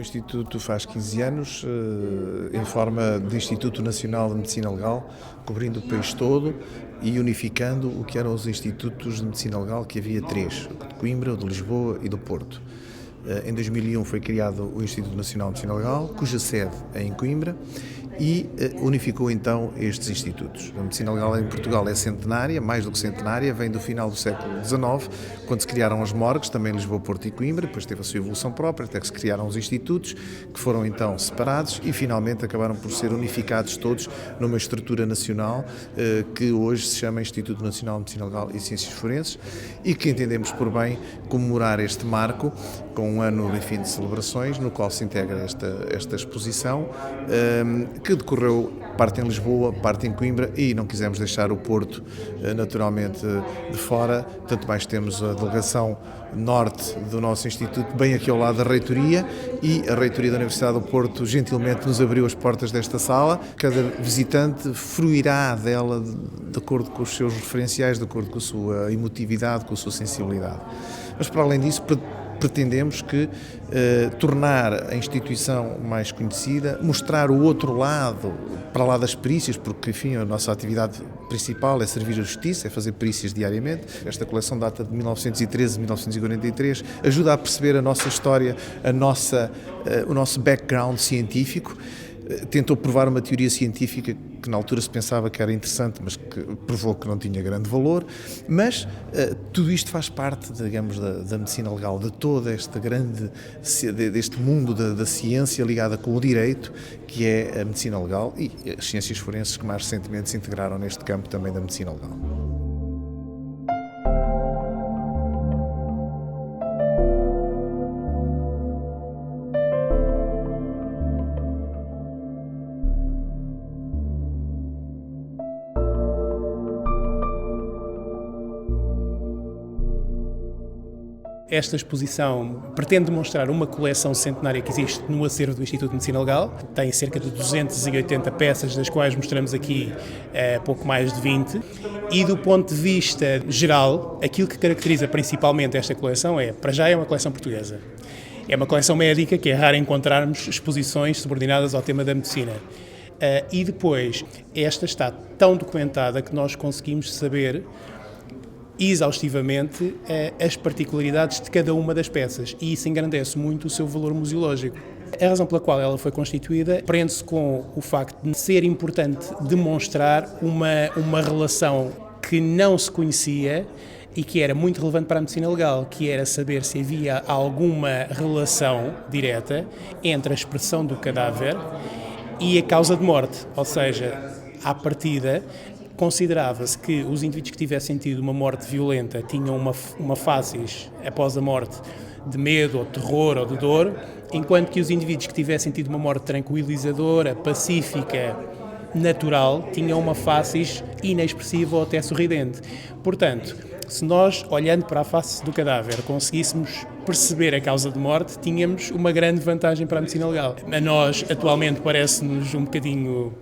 O Instituto faz 15 anos, em forma de Instituto Nacional de Medicina Legal, cobrindo o país todo e unificando o que eram os institutos de medicina legal, que havia três: o de Coimbra, o de Lisboa e do Porto. Em 2001 foi criado o Instituto Nacional de Medicina Legal, cuja sede é em Coimbra, e unificou então estes institutos. A medicina legal em Portugal é centenária, mais do que centenária, vem do final do século XIX, quando se criaram as morgues, também em Lisboa, Porto e Coimbra, depois teve a sua evolução própria, até que se criaram os institutos, que foram então separados e finalmente acabaram por ser unificados todos numa estrutura nacional que hoje se chama Instituto Nacional de Medicina Legal e Ciências Forenses, e que entendemos por bem comemorar este marco com um ano, enfim, de celebrações, no qual se integra esta exposição, que decorreu parte em Lisboa, parte em Coimbra, e não quisemos deixar o Porto naturalmente de fora, tanto mais temos a delegação norte do nosso Instituto bem aqui ao lado da Reitoria, e a Reitoria da Universidade do Porto gentilmente nos abriu as portas desta sala. Cada visitante fruirá dela de acordo com os seus referenciais, de acordo com a sua emotividade, com a sua sensibilidade. Mas para além disso, pretendemos que tornar a instituição mais conhecida, mostrar o outro lado, para lá das perícias, porque, enfim, a nossa atividade principal é servir a justiça, é fazer perícias diariamente. Esta coleção data de 1913 e 1943, ajuda a perceber a nossa história, o nosso background científico. Tentou provar uma teoria científica que na altura se pensava que era interessante, mas que provou que não tinha grande valor. Mas tudo isto faz parte, digamos, da medicina legal, de toda esta deste mundo da ciência ligada com o direito, que é a medicina legal, e as ciências forenses que mais recentemente se integraram neste campo também da medicina legal. Esta exposição pretende demonstrar uma coleção centenária que existe no acervo do Instituto de Medicina Legal. Tem cerca de 280 peças, das quais mostramos aqui pouco mais de 20. E do ponto de vista geral, aquilo que caracteriza principalmente esta coleção para já, é uma coleção portuguesa. É uma coleção médica, que é raro encontrarmos exposições subordinadas ao tema da medicina. E depois, esta está tão documentada que nós conseguimos saber exaustivamente as particularidades de cada uma das peças, e isso engrandece muito o seu valor museológico. A razão pela qual ela foi constituída prende-se com o facto de ser importante demonstrar uma relação que não se conhecia e que era muito relevante para a medicina legal, que era saber se havia alguma relação direta entre a expressão do cadáver e a causa de morte, ou seja, à partida, considerava-se que os indivíduos que tivessem tido uma morte violenta tinham uma facies após a morte de medo, ou de terror, ou de dor, enquanto que os indivíduos que tivessem tido uma morte tranquilizadora, pacífica, natural, tinham uma facies inexpressiva ou até sorridente. Portanto, se nós, olhando para a face do cadáver, conseguíssemos perceber a causa de morte, tínhamos uma grande vantagem para a medicina legal. A nós, atualmente, parece-nos um bocadinho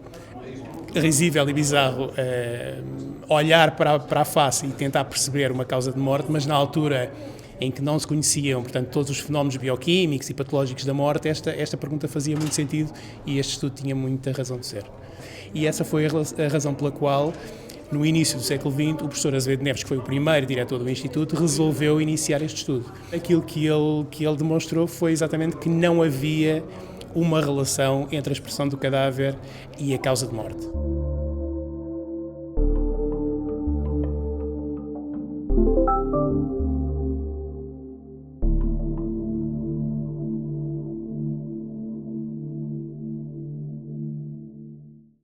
risível e bizarro olhar para a face e tentar perceber uma causa de morte, mas na altura em que não se conheciam, portanto, todos os fenómenos bioquímicos e patológicos da morte, esta pergunta fazia muito sentido e este estudo tinha muita razão de ser. E essa foi a razão pela qual, no início do século XX, o professor Azevedo Neves, que foi o primeiro diretor do Instituto, resolveu iniciar este estudo. Aquilo que ele demonstrou foi exatamente que não havia uma relação entre a expressão do cadáver e a causa de morte.